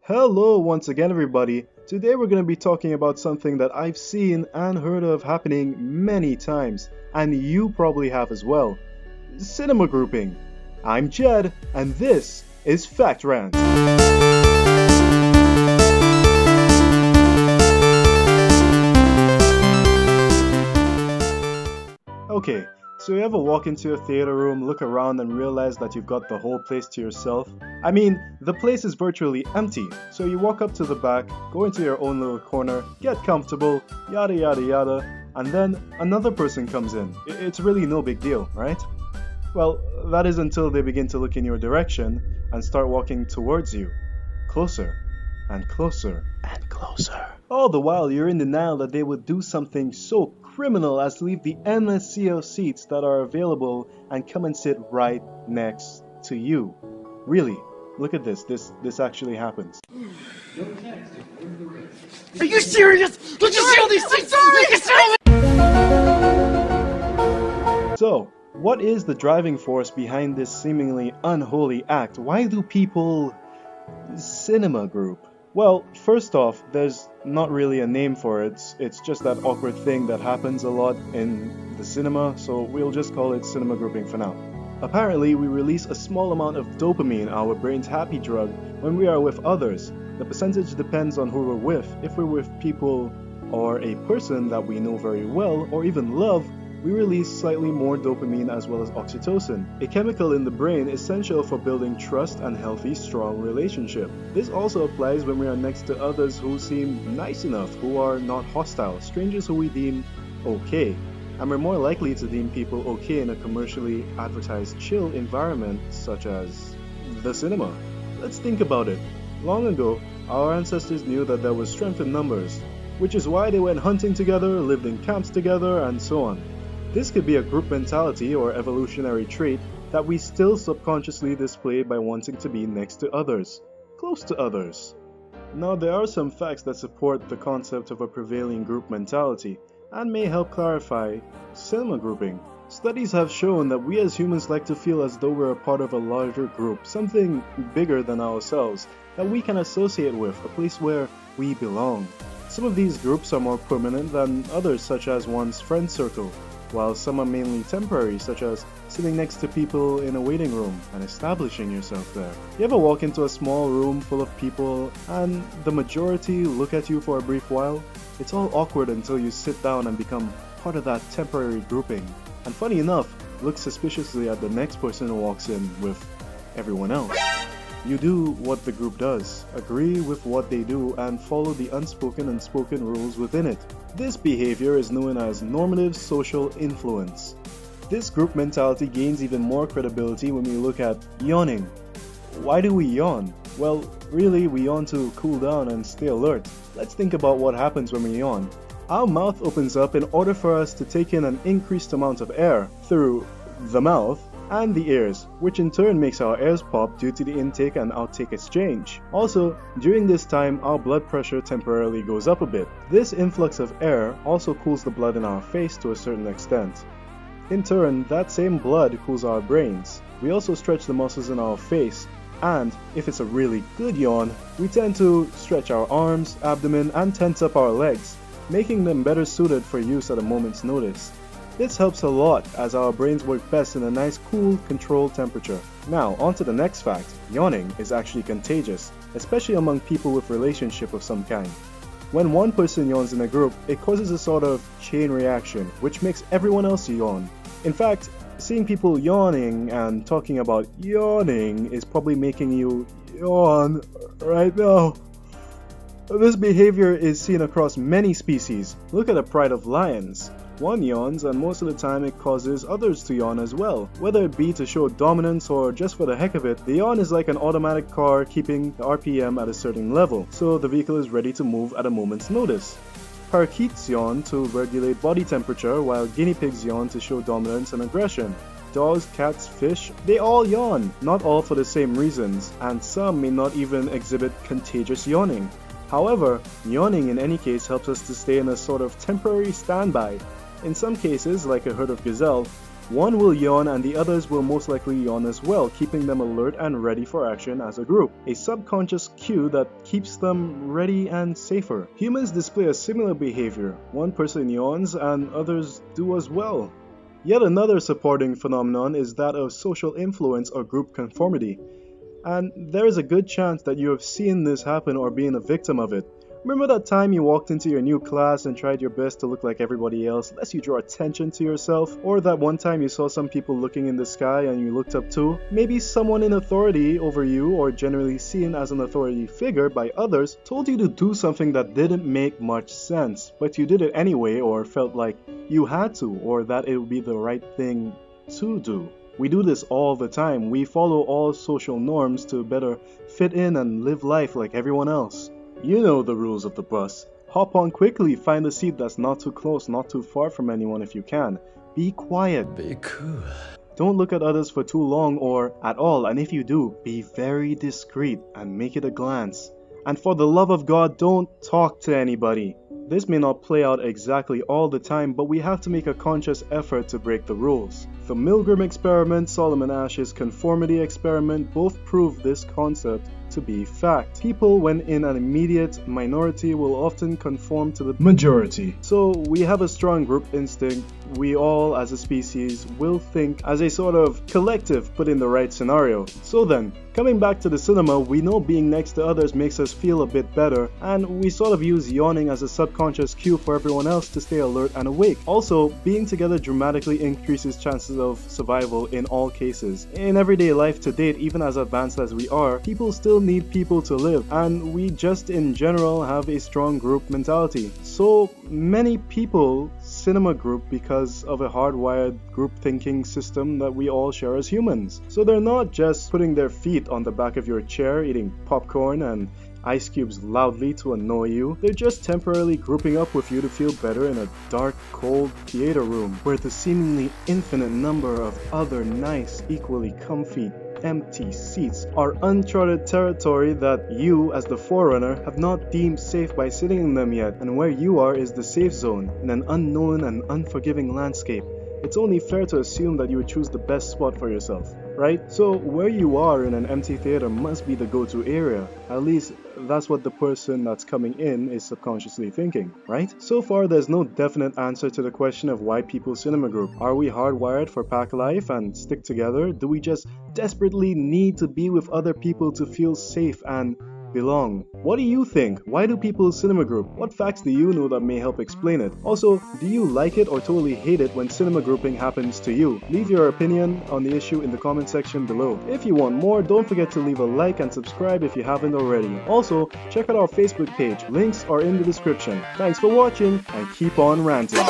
Hello once again everybody. Today we're going to be talking about something that I've seen and heard of happening many times, and you probably have as well. Cinema grouping. I'm Jed, and this is Fact Rant. Okay, so you ever walk into a theater room, look around and realize that you've got the whole place to yourself? I mean, the place is virtually empty, so you walk up to the back, go into your own little corner, get comfortable, yada yada yada, and then another person comes in. It's really no big deal, right? Well, that is until they begin to look in your direction and start walking towards you. Closer, and closer, and closer. All the while you're in denial that they would do something so criminal as to leave the endless sea of seats that are available and come and sit right next to you. Really, look at this. This actually happens. Are you serious? Don't you see all these things? Look at So, what is the driving force behind this seemingly unholy act? Why do people cinema group? Well, first off, there's not really a name for it. It's just that awkward thing that happens a lot in the cinema, so we'll just call it cinema grouping for now. Apparently, we release a small amount of dopamine, our brain's happy drug, when we are with others. The percentage depends on who we're with. If we're with people or a person that we know very well or even love, we release slightly more dopamine as well as oxytocin, a chemical in the brain essential for building trust and healthy, strong relationship. This also applies when we are next to others who seem nice enough, who are not hostile, strangers who we deem okay. And we're more likely to deem people okay in a commercially advertised chill environment such as the cinema. Let's think about it. Long ago, our ancestors knew that there was strength in numbers, which is why they went hunting together, lived in camps together, and so on. This could be a group mentality or evolutionary trait that we still subconsciously display by wanting to be next to others, close to others. Now, there are some facts that support the concept of a prevailing group mentality and may help clarify cinema grouping. Studies have shown that we as humans like to feel as though we're a part of a larger group, something bigger than ourselves, that we can associate with, a place where we belong. Some of these groups are more permanent than others, such as one's friend circle, while some are mainly temporary, such as sitting next to people in a waiting room and establishing yourself there. You ever walk into a small room full of people and the majority look at you for a brief while? It's all awkward until you sit down and become part of that temporary grouping. And funny enough, look suspiciously at the next person who walks in with everyone else. You do what the group does, agree with what they do, and follow the unspoken and spoken rules within it. This behavior is known as normative social influence. This group mentality gains even more credibility when we look at yawning. Why do we yawn? Well, really, we yawn to cool down and stay alert. Let's think about what happens when we yawn. Our mouth opens up in order for us to take in an increased amount of air through the mouth and the ears, which in turn makes our ears pop due to the intake and outtake exchange. Also, during this time, our blood pressure temporarily goes up a bit. This influx of air also cools the blood in our face to a certain extent. In turn, that same blood cools our brains. We also stretch the muscles in our face, and if it's a really good yawn, we tend to stretch our arms, abdomen, and tense up our legs, making them better suited for use at a moment's notice. This helps a lot as our brains work best in a nice cool, controlled temperature. Now, on to the next fact. Yawning is actually contagious, especially among people with relationship of some kind. When one person yawns in a group, it causes a sort of chain reaction, which makes everyone else yawn. In fact, seeing people yawning and talking about yawning is probably making you yawn right now. This behavior is seen across many species. Look at the pride of lions. One yawns, and most of the time it causes others to yawn as well. Whether it be to show dominance or just for the heck of it, the yawn is like an automatic car keeping the RPM at a certain level, so the vehicle is ready to move at a moment's notice. Parakeets yawn to regulate body temperature, while guinea pigs yawn to show dominance and aggression. Dogs, cats, fish, they all yawn, not all for the same reasons, and some may not even exhibit contagious yawning. However, yawning in any case helps us to stay in a sort of temporary standby. In some cases, like a herd of gazelle, One will yawn and the others will most likely yawn as well, keeping them alert and ready for action as a group. A subconscious cue that keeps them ready and safer. Humans display a similar behavior. One person yawns and others do as well. Yet another supporting phenomenon is that of social influence or group conformity. And there is a good chance that you have seen this happen or been a victim of it. Remember that time you walked into your new class and tried your best to look like everybody else, lest you draw attention to yourself? Or that one time you saw some people looking in the sky and you looked up too? Maybe someone in authority over you, or generally seen as an authority figure by others, told you to do something that didn't make much sense, but you did it anyway, or felt like you had to, or that it would be the right thing to do. We do this all the time. We follow all social norms to better fit in and live life like everyone else. You know the rules of the bus. Hop on quickly, find a seat that's not too close, not too far from anyone if you can. Be quiet. Be cool. Don't look at others for too long or at all, and if you do, be very discreet and make it a glance. And for the love of God, don't talk to anybody. This may not play out exactly all the time, but we have to make a conscious effort to break the rules. The Milgram experiment, Solomon Ash's conformity experiment both prove this concept to be fact. People, when in an immediate minority, will often conform to the majority. So we have a strong group instinct. We all, as a species, will think as a sort of collective put in the right scenario. So then, coming back to the cinema, we know being next to others makes us feel a bit better, and we sort of use yawning as a subconscious cue for everyone else to stay alert and awake. Also, being together dramatically increases chances of survival in all cases. In everyday life to date, even as advanced as we are, people still need people to live, and we just in general have a strong group mentality. So many people cinema group because of a hardwired group thinking system that we all share as humans. So they're not just putting their feet on the back of your chair eating popcorn and ice cubes loudly to annoy you. They're just temporarily grouping up with you to feel better in a dark, cold theater room where the seemingly infinite number of other nice, equally comfy, empty seats are uncharted territory that you, as the forerunner, have not deemed safe by sitting in them yet, and where you are is the safe zone in an unknown and unforgiving landscape. It's only fair to assume that you would choose the best spot for yourself, right? So where you are in an empty theater must be the go-to area. At least that's what the person that's coming in is subconsciously thinking, right? So far, there's no definite answer to the question of why people cinema group. Are we hardwired for pack life and stick together? Do we just desperately need to be with other people to feel safe and belong? What do you think? Why do people cinema group? What facts do you know that may help explain it? Also, do you like it or totally hate it when cinema grouping happens to you? Leave your opinion on the issue in the comment section below. If you want more, don't forget to leave a like and subscribe if you haven't already. Also, check out our Facebook page. Links are in the description. Thanks for watching and keep on ranting.